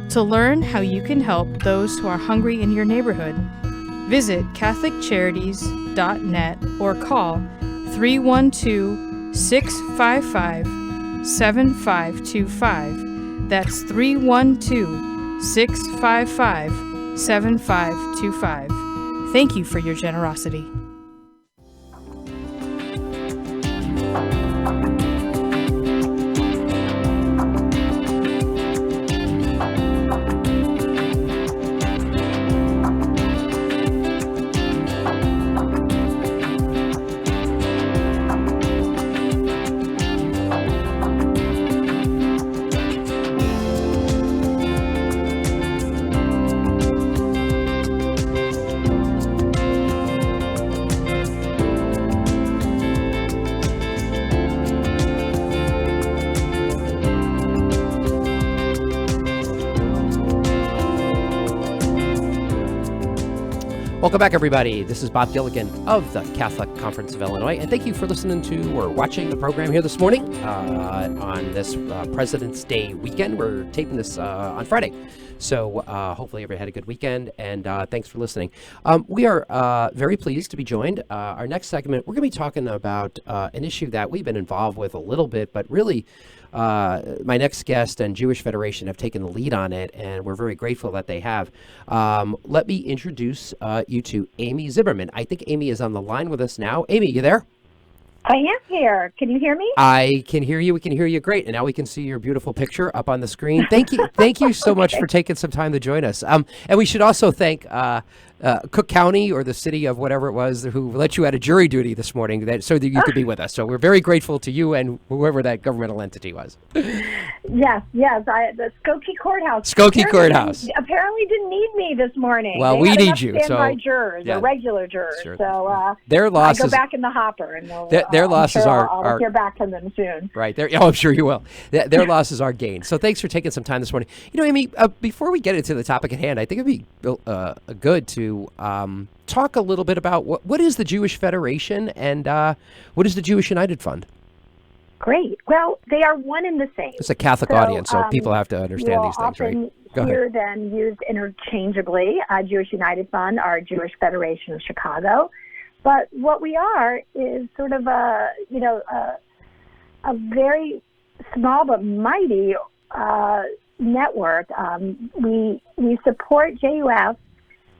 To learn how you can help those who are hungry in your neighborhood, visit CatholicCharities.net or call 312-655-7525. That's 312-655-7525. Thank you for your generosity. Welcome back, everybody. This is Bob Gilligan of the Catholic Conference of Illinois, and thank you for listening to or watching the program here this morning on this President's Day weekend. We're taping this on Friday, so hopefully everybody had a good weekend, and thanks for listening. We are very pleased to be joined. Our next segment, we're going to be talking about an issue that we've been involved with a little bit, but really my next guest and Jewish Federation have taken the lead on it, and we're very grateful that they have. Let me introduce you to Amy Zimmerman. I think Amy is on the line with us now. Amy, you there? I am here. Can you hear me? I can hear you. We can hear you great. And now we can see your beautiful picture up on the screen. Thank you. Thank you so much for taking some time to join us. And we should also thank Cook County or the city of whatever it was who let you out of jury duty this morning so that you could be with us. So we're very grateful to you and whoever that governmental entity was. Yes. The Skokie Courthouse. Courthouse. Apparently didn't need me this morning. Well, we need you. Standby jurors, or regular jurors. Sure. So their losses, I go back in the hopper, and their losses I'll hear back from them soon. Right. I'm sure you will. Their losses are gained. So thanks for taking some time this morning. You know, Amy, before we get into the topic at hand, I think it'd be good to talk a little bit about what is the Jewish Federation and what is the Jewish United Fund? Great. Well, they are one and the same. It's a Catholic audience, so people have to understand these things, right? Go ahead. Hear them used interchangeably. Jewish United Fund, our Jewish Federation of Chicago. But what we are is sort of a very small but mighty network. We support JUF.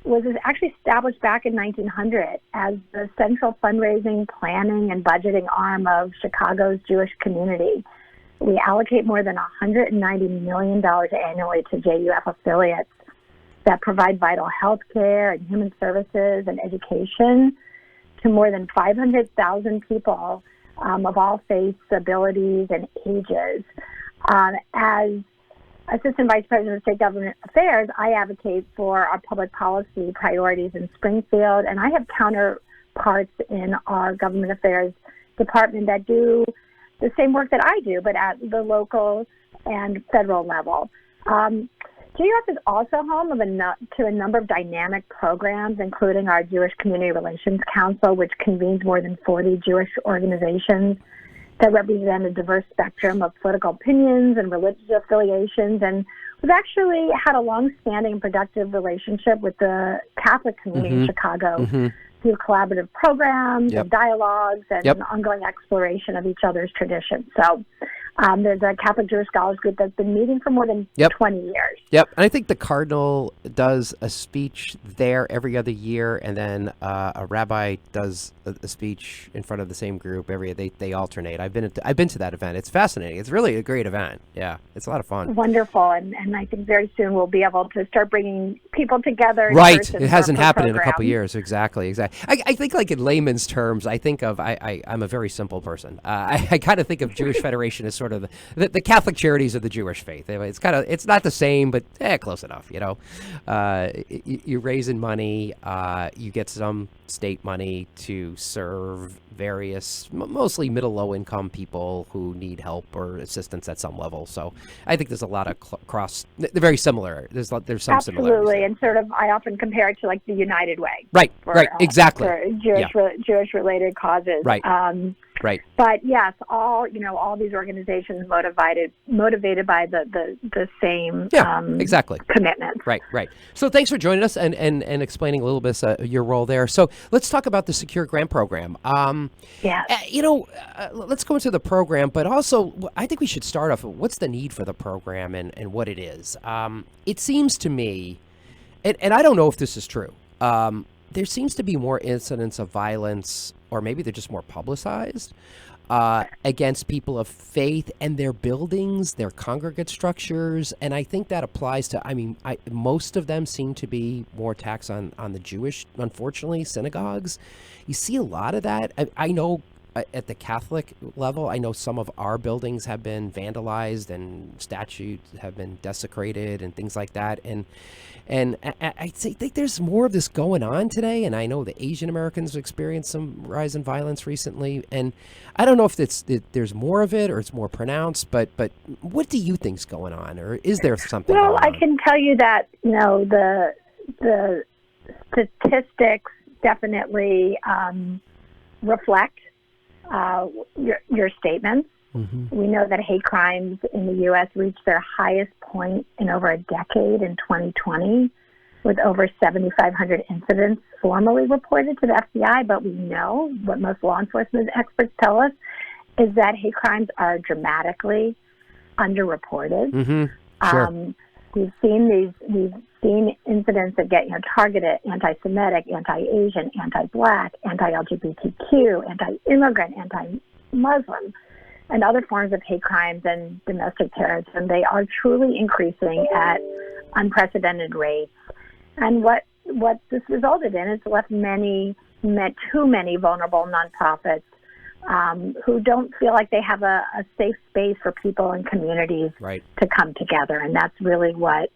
Was actually established back in 1900 as the central fundraising, planning, and budgeting arm of Chicago's Jewish community. We allocate more than $190 million annually to JUF affiliates that provide vital health care and human services and education to more than 500,000 people of all faiths, abilities, and ages. As Assistant Vice President of State Government Affairs, I advocate for our public policy priorities in Springfield, and I have counterparts in our Government Affairs Department that do the same work that I do, but at the local and federal level. JUF is also home to a number of dynamic programs, including our Jewish Community Relations Council, which convenes more than 40 Jewish organizations that represent a diverse spectrum of political opinions and religious affiliations. And we've actually had a long-standing and productive relationship with the Catholic community in Chicago through collaborative programs and dialogues and an ongoing exploration of each other's traditions. So there's a Catholic Jewish Scholars Group that's been meeting for more than 20 years. Yep, and I think the Cardinal does a speech there every other year, and then a rabbi does a speech in front of the same group every year. They alternate. I've been to that event. It's fascinating. It's really a great event. Yeah, it's a lot of fun. Wonderful, and I think very soon we'll be able to start bringing people together. Right, it hasn't happened in a couple of years. Exactly. I think, like, in layman's terms, I think of I'm a very simple person. I kind of think of Jewish Federation as sort of the Catholic Charities of the Jewish faith. It's not the same, but close enough. You're raising money. You get some state money to serve various, mostly low income people who need help or assistance at some level. So I think there's a lot of they're very similar. There's some similarities. Absolutely, and sort of I often compare it to like the United Way. Right, exactly. For Jewish related causes. Right. Right. But yes, all these organizations motivated by the same exactly commitment. Right. So thanks for joining us and explaining a little bit your role there. So let's talk about the Secure Grant Program. Let's go into the program, but also I think we should start off with what's the need for the program and what it is. It seems to me, and I don't know if this is true, there seems to be more incidents of violence, or maybe they're just more publicized, against people of faith and their buildings, their congregate structures. And I think that applies to, most of them seem to be more attacks on the Jewish, unfortunately, synagogues. You see a lot of that. I know at the Catholic level, I know some of our buildings have been vandalized and statues have been desecrated and things like that. And I think there's more of this going on today. And I know the Asian Americans have experienced some rise in violence recently. And I don't know if there's more of it or it's more pronounced, but what do you think's going on? Or is there something going on? I can tell you that, the statistics definitely reflect your statements. We know that hate crimes in the U.S. reached their highest point in over a decade in 2020, with over 7,500 incidents formally reported to the FBI. But we know what most law enforcement experts tell us is that hate crimes are dramatically underreported. Sure. We've seen incidents that get targeted anti-Semitic, anti-Asian, anti-Black, anti-LGBTQ, anti-immigrant, anti-Muslim, and other forms of hate crimes and domestic terrorism. They are truly increasing at unprecedented rates. And what this resulted in is left too many vulnerable nonprofits who don't feel like they have a safe space for people and communities to come together. And that's really what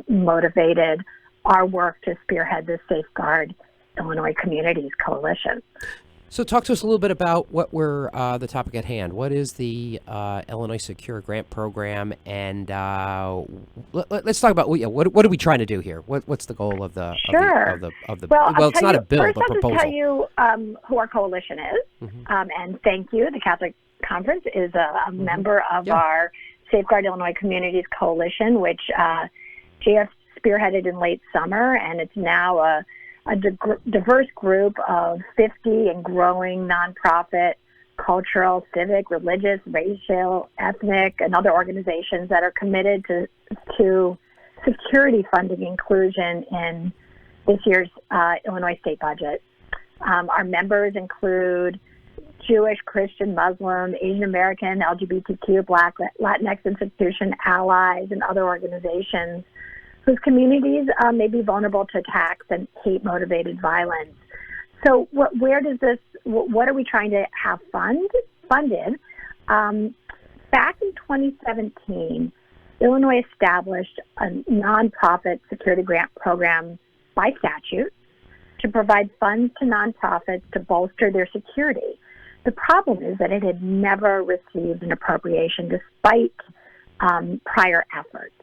motivated our work to spearhead the Safeguard Illinois Communities Coalition. So talk to us a little bit about what we're the topic at hand. What is the Illinois Secure Grant Program? And let's talk about what are we trying to do here? What's the goal of the well, it's not a bill, but proposal. I'll tell you who our coalition is, and thank you. The Catholic Conference is a member of our Safeguard Illinois Communities Coalition, which JF spearheaded in late summer, and it's now a diverse group of 50 and growing nonprofit, cultural, civic, religious, racial, ethnic, and other organizations that are committed to security funding inclusion in this year's Illinois state budget. Our members include Jewish, Christian, Muslim, Asian American, LGBTQ, Black, Latinx institution, allies, and other organizations whose communities may be vulnerable to attacks and hate-motivated violence. So what are we trying to have funded? Back in 2017, Illinois established a nonprofit security grant program by statute to provide funds to nonprofits to bolster their security. The problem is that it had never received an appropriation despite prior efforts.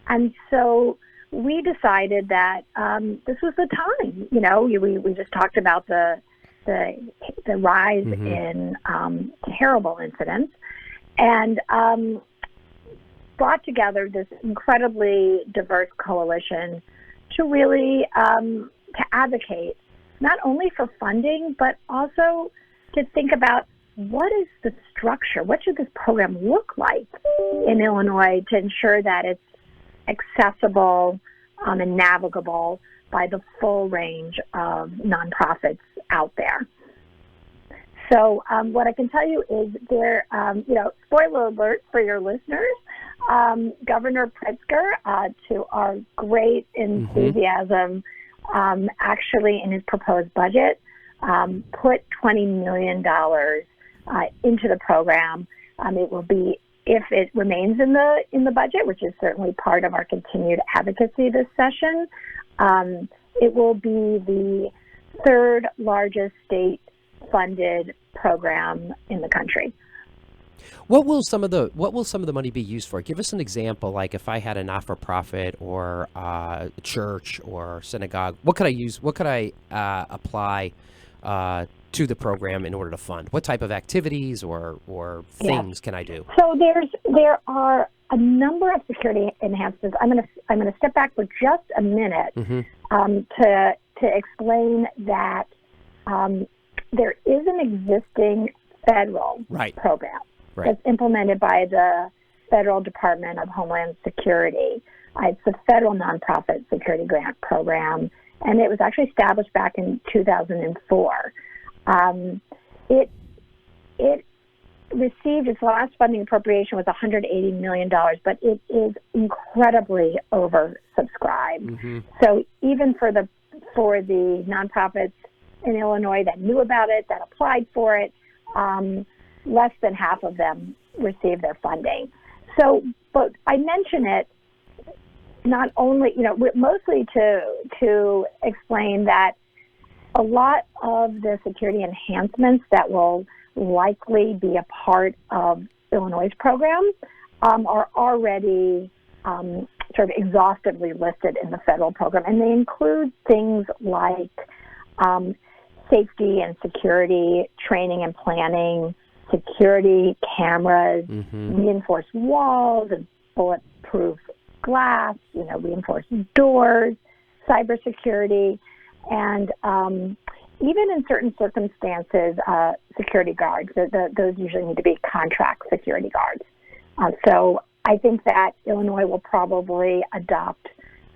And so we decided that this was the time. We just talked about the the rise in terrible incidents, and brought together this incredibly diverse coalition to really to advocate not only for funding, but also to think about what is the structure, what should this program look like in Illinois to ensure that it's accessible and navigable by the full range of nonprofits out there. So what I can tell you is there, spoiler alert for your listeners, Governor Pritzker, to our great enthusiasm, actually in his proposed budget, put $20 million into the program. It will be, if it remains in the budget, which is certainly part of our continued advocacy this session, it will be the third largest state funded program in the country. What will some of the money be used for? Give us an example. Like if I had a not-for-profit or a church or synagogue, what could I use? What could I apply to the program in order to fund? What type of activities or things can I do? So there are a number of security enhancements. I'm going to step back for just a minute to explain that there is an existing federal program that's implemented by the Federal Department of Homeland Security. It's the Federal Nonprofit Security Grant Program, and it was actually established back in 2004. It received its last funding appropriation was $180 million, but it is incredibly oversubscribed. So even for the nonprofits in Illinois that knew about it, that applied for it, less than half of them received their funding. So, but I mention it not only, mostly to explain that a lot of the security enhancements that will likely be a part of Illinois' program are already sort of exhaustively listed in the federal program, and they include things like safety and security training and planning, security cameras, reinforced walls and bulletproof glass, reinforced doors, cybersecurity, and even in certain circumstances, security guards. Those usually need to be contract security guards. So I think that Illinois will probably adopt,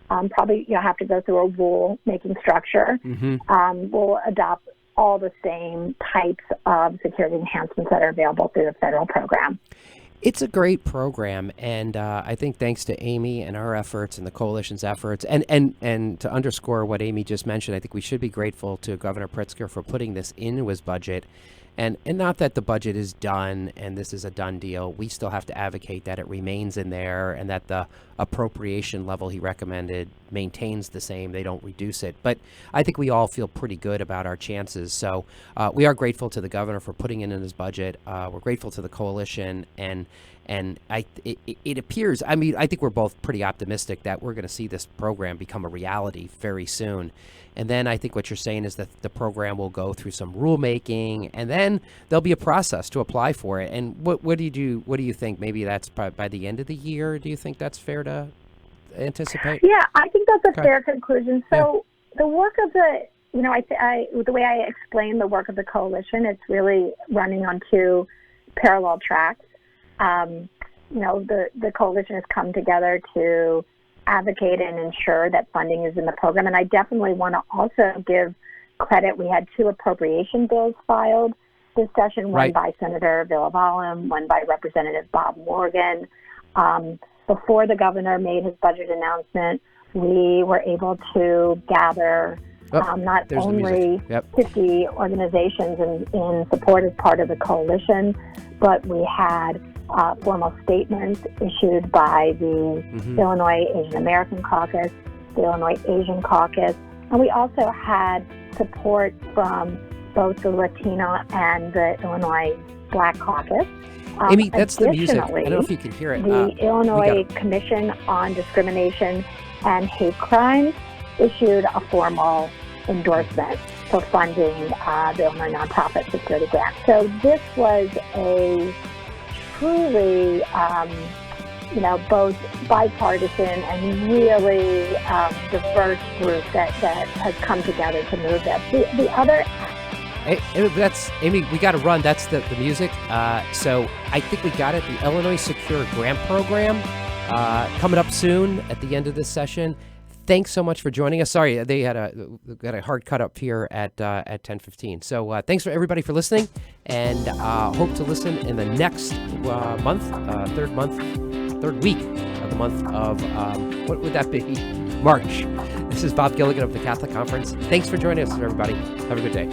you'll have to go through a rule-making structure. We'll adopt all the same types of security enhancements that are available through the federal program. It's a great program, and I think thanks to Amy and our efforts and the coalition's efforts, and to underscore what Amy just mentioned, I think we should be grateful to Governor Pritzker for putting this into his budget. And not that the budget is done and this is a done deal. We still have to advocate that it remains in there and that the appropriation level he recommended maintains the same. They don't reduce it. But I think we all feel pretty good about our chances. So we are grateful to the governor for putting it in his budget. We're grateful to the coalition. And it appears, I think we're both pretty optimistic that we're going to see this program become a reality very soon. And then I think what you're saying is that the program will go through some rulemaking, and then there'll be a process to apply for it. And what do you do? What do you think? Maybe that's by the end of the year. Do you think that's fair to anticipate? Yeah, I think that's a fair conclusion. So the work of the, the way I explain the work of the coalition, it's really running on two parallel tracks. The coalition has come together to advocate and ensure that funding is in the program. And I definitely want to also give credit. We had two appropriation bills filed this session, one by Senator Villavalem, one by Representative Bob Morgan. Before the governor made his budget announcement, we were able to gather not only 50 organizations in support as part of the coalition, but we had formal statements issued by the Illinois Asian American Caucus, the Illinois Asian Caucus, and we also had support from both the Latino and the Illinois Black Caucus. Amy, that's the music. I don't know if you can hear it. The Illinois Commission on Discrimination and Hate Crimes issued a formal endorsement. funding the Illinois Nonprofit Security Grant. So this was a truly, both bipartisan and really diverse group that has come together to move this. The other... That's Amy. We got to run. That's the music. So I think we got it. The Illinois Secure Grant Program coming up soon at the end of this session. Thanks so much for joining us. Sorry, they got a hard cut up here at 10:15. So thanks for everybody for listening, and hope to listen in the next third week of the month of what would that be? March. This is Bob Gilligan of the Catholic Conference. Thanks for joining us, everybody. Have a good day.